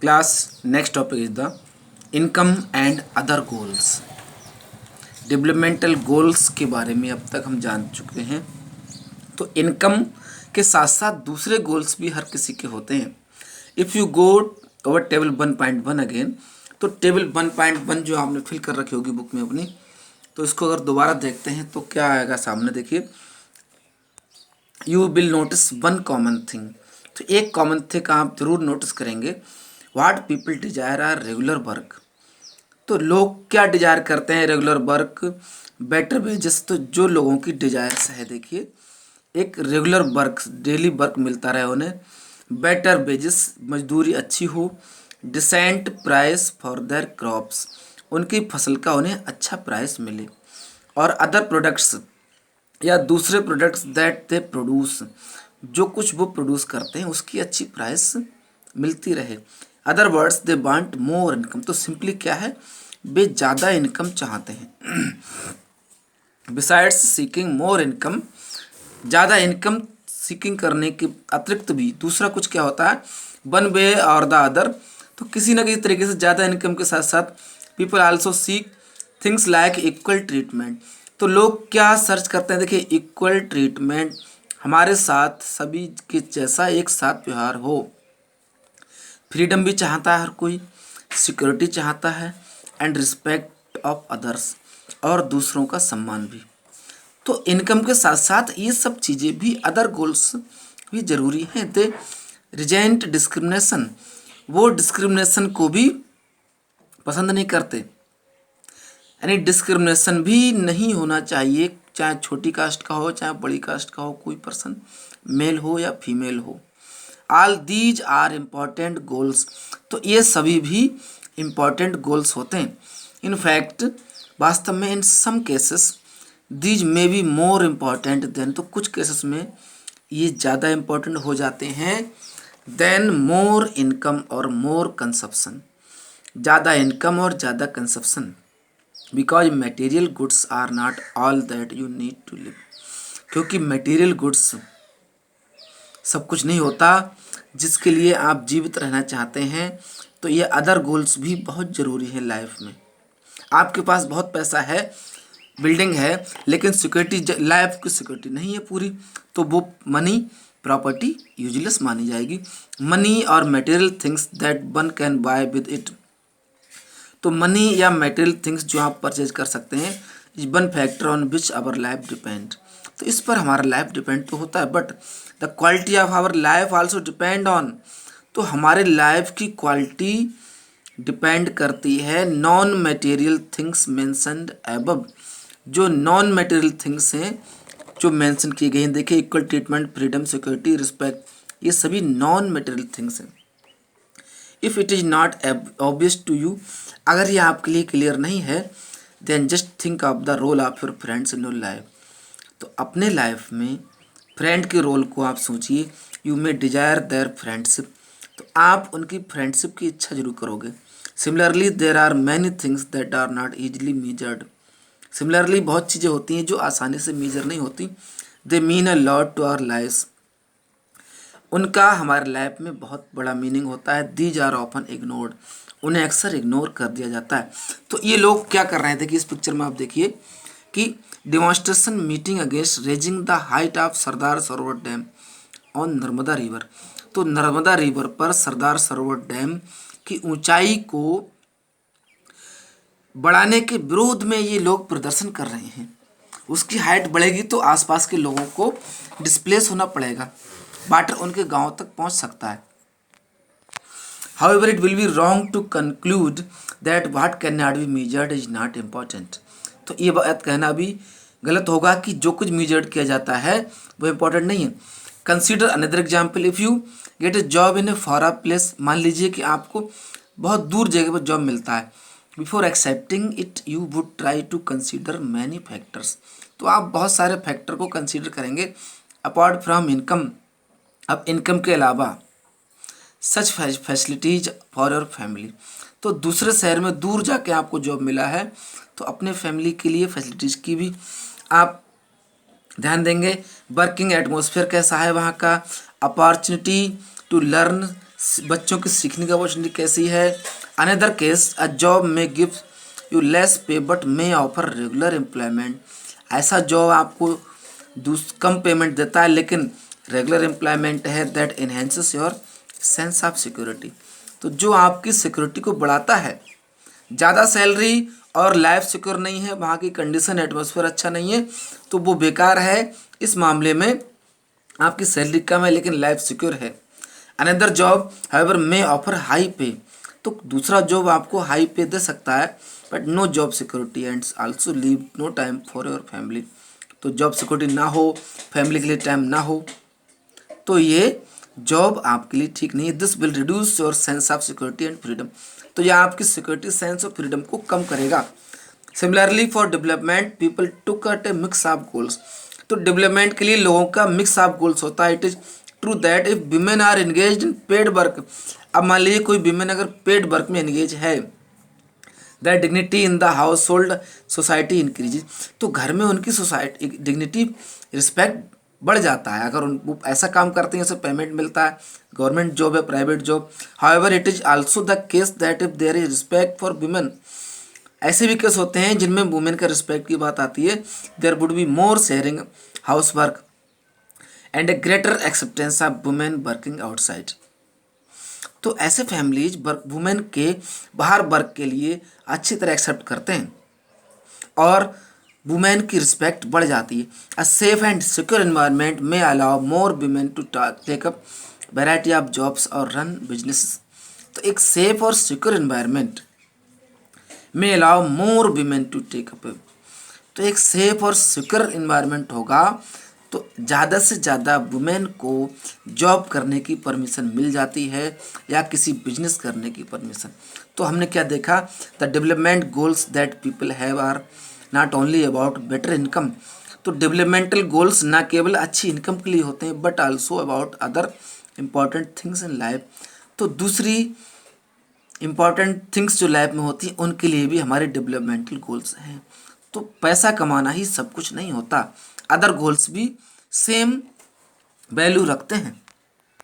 Class, next topic is the income and other goals. Developmental goals के बारे में अब तक हम जान चुके हैं। तो इनकम के साथ साथ दूसरे गोल्स भी हर किसी के होते हैं। If you go over table 1.1 again, तो टेबल 1.1 जो आपने फिल कर रखी होगी बुक में अपनी, तो इसको अगर दोबारा देखते हैं तो क्या आएगा सामने, देखिए। You will notice one common thing. तो एक कॉमन थिंग आप जरूर नोटिस करेंगे। What people desire are regular work. तो लोग क्या डिजायर करते हैं? Regular work, better wages. तो जो लोगों की डिजायर्स है, देखिए, एक रेगुलर वर्क, डेली वर्क मिलता रहे उन्हें, बेटर वेजेस, मजदूरी अच्छी हो, decent price for their crops, उनकी फसल का उन्हें अच्छा प्राइस मिले, और अदर प्रोडक्ट्स या दूसरे प्रोडक्ट्स दैट दे प्रोड्यूस, जो कुछ वो प्रोड्यूस करते हैं उसकी अच्छी प्राइस मिलती रहे। Other words they want more income. तो सिंपली क्या है, वे ज़्यादा इनकम चाहते हैं। बिसाइड्स सीकिंग मोर इनकम, ज़्यादा इनकम सीकिंग करने के अतिरिक्त भी दूसरा कुछ क्या होता है, वन वे और द अदर। तो किसी न किसी तरीके से ज़्यादा इनकम के साथ साथ people also seek things like equal treatment. तो लोग क्या सर्च करते हैं, देखिए, इक्वल ट्रीटमेंट, हमारे साथ सभी के जैसा एक साथ व्यवहार हो। फ्रीडम भी चाहता है हर कोई, सिक्योरिटी चाहता है, एंड रिस्पेक्ट ऑफ अदर्स, और दूसरों का सम्मान भी। तो इनकम के साथ साथ ये सब चीज़ें भी, अदर गोल्स भी ज़रूरी हैं। दे रिजेंट डिस्क्रिमिनेशन, वो डिस्क्रिमिनेशन को भी पसंद नहीं करते। यानी डिस्क्रिमिनेशन भी नहीं होना चाहिए, चाहे छोटी कास्ट का हो चाहे बड़ी कास्ट का हो, कोई पर्सन मेल हो या फीमेल हो। All these are important goals. तो ये सभी भी इम्पॉर्टेंट गोल्स होते हैं। इनफैक्ट, वास्तव में in some cases these may be more important than, तो कुछ केसेस में ये ज़्यादा इम्पॉर्टेंट हो जाते हैं देन मोर इनकम और मोर कंजप्शन, ज़्यादा इनकम और ज़्यादा consumption. Because material goods are not all that you need to live. क्योंकि मटेरियल गुड्स सब कुछ नहीं होता जिसके लिए आप जीवित रहना चाहते हैं। तो ये अदर गोल्स भी बहुत ज़रूरी है लाइफ में। आपके पास बहुत पैसा है, बिल्डिंग है, लेकिन सिक्योरिटी, लाइफ की सिक्योरिटी नहीं है पूरी, तो वो मनी प्रॉपर्टी यूजलेस मानी जाएगी। मनी और material things that one can buy with it. तो मनी या मटेरियल थिंग्स जो आप परचेज कर सकते हैं, is one factor on which our life depend. तो इस पर हमारा लाइफ डिपेंड तो होता है, but the quality of our life also depend on. तो हमारे लाइफ की क्वालिटी डिपेंड करती है non material things mentioned above. जो नॉन मटेरियल थिंग्स हैं जो मेंशन किए गए हैं, देखिए, equal treatment, freedom, security, respect, ये सभी नॉन मटेरियल थिंग्स हैं। If it is not obvious to you, अगर ये आपके लिए क्लियर नहीं है, then just think of the role of your friends in your life. तो अपने लाइफ में फ्रेंड के रोल को आप सोचिए। You may desire their friendship, तो आप उनकी फ्रेंडशिप की इच्छा जरूर करोगे। Similarly there are many things that are not easily measured. Similarly बहुत चीज़ें होती हैं जो आसानी से मेजर नहीं होती। They mean a lot to our life, उनका हमारे लाइफ में बहुत बड़ा मीनिंग होता है। दीज आर ऑफन इग्नोर्ड, उन्हें अक्सर इग्नोर कर दिया जाता है। तो ये लोग क्या कर रहे हैं, देखिए, इस पिक्चर में आप देखिए कि demonstration meeting against raising the height of Sardar Sarovar dam on Narmada river. तो नर्मदा रिवर पर सरदार सरोवर डैम की ऊंचाई को बढ़ाने के विरोध में ये लोग प्रदर्शन कर रहे हैं। उसकी हाइट बढ़ेगी तो आसपास के लोगों को डिस्प्लेस होना पड़ेगा, वाटर उनके गांव तक पहुंच सकता है। However, it will be wrong to conclude that what cannot be measured is not important. तो ये बात कहना भी गलत होगा कि जो कुछ measured किया जाता है वो important नहीं है। Consider another example. If you get a job in a far off place, मान लीजिए कि आपको बहुत दूर जगह पर जॉब मिलता है। Before accepting it, you would try to consider many factors. तो आप बहुत सारे फैक्टर को कंसीडर करेंगे अपार्ट फ्रॉम इनकम। अब इनकम के अलावा सच फैसिलिटीज फॉर योर फैमिली। तो दूसरे शहर में दूर जाके आपको जॉब मिला है, तो अपने फैमिली के लिए फैसिलिटीज़ की भी आप ध्यान देंगे। वर्किंग एटमॉस्फेयर कैसा है वहाँ का, अपॉर्चुनिटी टू लर्न बच्चों की सीखने की अपॉर्चुनिटी कैसी है। अनदर केस, अ जॉब में गिव यू लेस पे but may offer regular employment. ऐसा जॉब आपको कम पेमेंट देता है लेकिन रेगुलर एम्प्लॉयमेंट है, that enhances your sense of security. तो जो आपकी सिक्योरिटी को बढ़ाता है। ज़्यादा सैलरी और लाइफ सिक्योर नहीं है, वहाँ की कंडीशन एटमॉस्फेयर अच्छा नहीं है, तो वो बेकार है। इस मामले में आपकी सैलरी कम है लेकिन लाइफ सिक्योर है। अनदर जॉब हाउएवर मे ऑफर हाई पे, तो दूसरा जॉब आपको हाई पे दे सकता है but no job security and also leave no time for your family. तो जॉब सिक्योरिटी ना हो, फैमिली के लिए टाइम ना हो, तो ये जॉब आपके लिए ठीक नहीं है। This will reduce your sense of security and freedom. तो यह आपकी सिक्योरिटी, सेंस और फ्रीडम को कम करेगा। Similarly for development people took at a mix of goals. तो डेवलपमेंट के लिए लोगों का मिक्स ऑफ गोल्स होता है। It is true that if women are engage in paid work, अब मान लीजिए कोई विमेन अगर पेड वर्क में एंगेज है, that dignity in the household society increase. तो घर में उनकी सोसाइटी डिग्निटी, रिस्पेक्ट बढ़ जाता है। अगर वो ऐसा काम करते हैं, उसे पेमेंट मिलता है, गवर्नमेंट जॉब है, private job. However it is also the case that if there is respect for women, ऐसे भी केस होते हैं जिनमें वुमेन का रिस्पेक्ट की बात आती है, there would be more sharing house work and a greater acceptance of women working outside. तो ऐसे फैमिलीज वुमेन के बाहर वर्क के लिए अच्छी तरह एक्सेप्ट करते हैं और वुमेन की रिस्पेक्ट बढ़ जाती है। A safe and secure environment में allow more women to take up variety of jobs और रन बिजनेस। तो एक सेफ और सिक्योर एनवायरनमेंट में allow more women to take up, तो एक सेफ और सिक्योर एनवायरनमेंट होगा तो ज़्यादा से ज़्यादा वुमेन को जॉब करने की परमिशन मिल जाती है या किसी बिजनेस करने की परमिशन। तो हमने क्या देखा, the development goals that people have are not only about better income. तो डेवलपमेंटल गोल्स ना केवल अच्छी इनकम के लिए होते हैं but also about other important things in life. तो दूसरी इम्पॉर्टेंट थिंग्स जो लाइफ में होती हैं उनके लिए भी हमारे डेवलपमेंटल गोल्स हैं। तो पैसा कमाना ही सब कुछ नहीं होता, अदर गोल्स भी सेम वैल्यू रखते हैं।